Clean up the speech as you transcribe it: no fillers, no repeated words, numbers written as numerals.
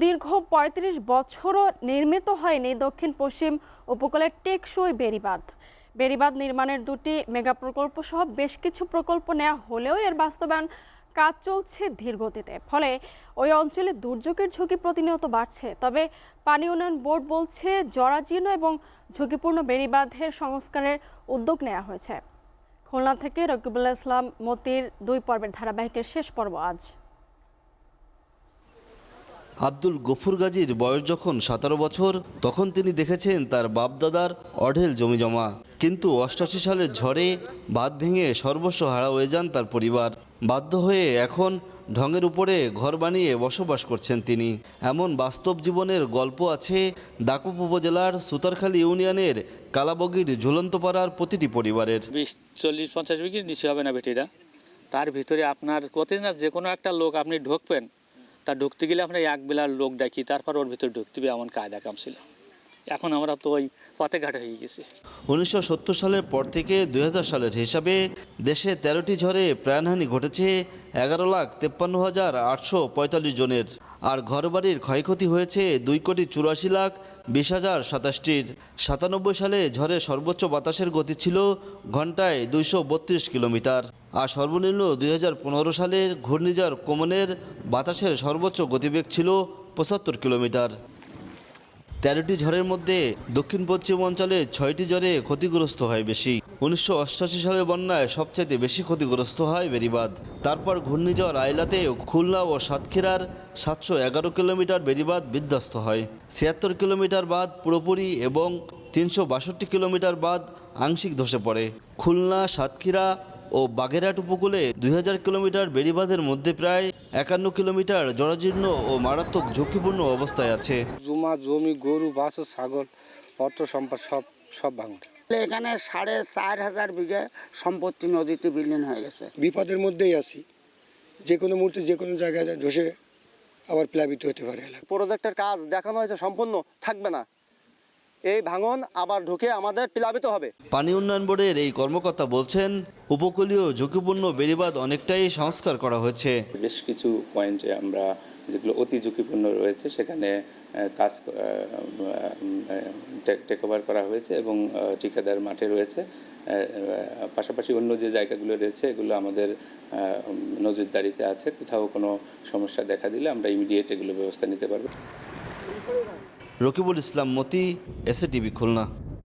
দীর্ঘ ৩৫ বছরও নির্মিত হয়নি দক্ষিণ পশ্চিম উপকূলের টেকসই বেড়িবাঁধ। বেড়িবাঁধ নির্মাণের দুটি মেগা প্রকল্প সহ বেশ কিছু প্রকল্প নেওয়া হলেও এর বাস্তবায়ন কাজ চলছে ধীর গতিতে। ফলে ওই অঞ্চলে দুর্যোগের ঝুঁকি প্রতিনিয়ত বাড়ছে। তবে পানি উন্নয়ন বোর্ড বলছে জরাজীর্ণ এবং ঝুঁকিপূর্ণ বেড়িবাঁধের সংস্কারের উদ্যোগ নেওয়া হয়েছে। খুলনা থেকে রকিবুল ইসলাম মতির 2 পর্বের ধারাবাহিকের শেষ পর্ব আজ। আব্দুল গফুর গাজীর বয়স যখন 17 বছর, তখন তিনি দেখেছেন তার বাপদাদার অঢেল জমি জমা। কিন্তু 88 সালের ঝড়ে বাঁধ ভেঙে সর্বস্ব হারা হয়ে যান তার পরিবার। বাধ্য হয়ে এখন ঢঙের উপরে ঘর বানিয়ে বসবাস করছেন তিনি। এমন বাস্তব জীবনের গল্প আছে দাকুপ উপজেলার সুতারখালী ইউনিয়নের কালাবগির ঝুলন্তপাড়ার প্রতিটি পরিবারের। 20-40-50 বিঘির নিচে হবে না বেটিরা। তার ভিতরে আপনার প্রতিদিন যে কোনো একটা লোক আপনি ঢুকবেন, তা ঢুকতে গেলে আমরা এক বেলার লোক ডাকি, তারপর ওর ভিতরে ঢুকতে হবে, এমন কায়দা কাম ছিল। এখন আমরা তো ওই পথে ঘাটে হয়ে গেছি। 1970 সালের পর থেকে 2000 সালের হিসাবে দেশে 13টি ঝড়ে প্রাণহানি ঘটেছে 11,53,845 জনের। আর ঘরবাড়ির ক্ষয়ক্ষতি হয়েছে 2,84,20,027টির। 97 সালে ঝড়ে সর্বোচ্চ বাতাসের গতি ছিল ঘন্টায় 232 কিলোমিটার। আর সর্বনিম্ন 2015 সালের ঘূর্ণিঝড় কোমনের বাতাসের সর্বোচ্চ গতিবেগ ছিল 75 কিলোমিটার। 13টি ঝড়ের মধ্যে দক্ষিণ পশ্চিম অঞ্চলে 6টি ঝড়ে ক্ষতিগ্রস্ত হয় বেশি। 1988 সালের বন্যায় সবচেয়ে বেশি ক্ষতিগ্রস্ত হয় বেড়িবাঁধ। তারপর ঘূর্ণিঝড় আইলাতে খুলনা ও সাতক্ষীরার 711 কিলোমিটার বেড়িবাঁধ বিধ্বস্ত হয়। 76 কিলোমিটার বাঁধ পুরোপুরি এবং 362 কিলোমিটার বাঁধ আংশিক ধসে পড়ে। খুলনা, সাতক্ষীরা ও বাগেরহাট উপকূলে 2000 কিলোমিটার বেড়িবাঁধের মধ্যে প্রায় 51 কিলোমিটার জরাজীর্ণ ও মারাত্মক ঝুঁকিপূর্ণ অবস্থায় আছে। জমি, গরু, বাছুর, ছাগল, অর্থ সম্পদ সব ভাঙা। এখানে 4,500 বিঘা সম্পত্তি নদীতে বিলীন হয়ে গেছে। বিপদের মধ্যেই আছি, যে কোনো মুহূর্তে যে কোনো জায়গায় ধসে আবার প্লাবিত হতে পারে। প্রজেক্টের কাজ দেখানো হয়েছে সম্পূর্ণ থাকবে না, এই ভাঙন আবার ঢুকে আমাদের প্লাবিত হবে। পানি উন্নয়ন বোর্ডের এই কর্মকর্তা বলছেন, উপকূলীয় ঝুঁকিপূর্ণ বেড়িবাঁধ অনেকটাই সংস্কার করা হয়েছে। বেশ কিছু পয়েন্টে আমরা যেগুলো অতি ঝুঁকিপূর্ণ রয়েছে সেখানে কাজ টেক ওভার করা হয়েছে এবং ঠিকাদার মাঠে রয়েছে। পাশাপাশি অন্য যে জায়গাগুলো রয়েছে এগুলো আমাদের নজরদারিতে আছে। কোথাও কোনো সমস্যা দেখা দিলে আমরা ইমিডিয়েট এগুলো ব্যবস্থা নিতে পারবো। রকিবুল ইসলাম মতি, এসএটিভি খুলনা।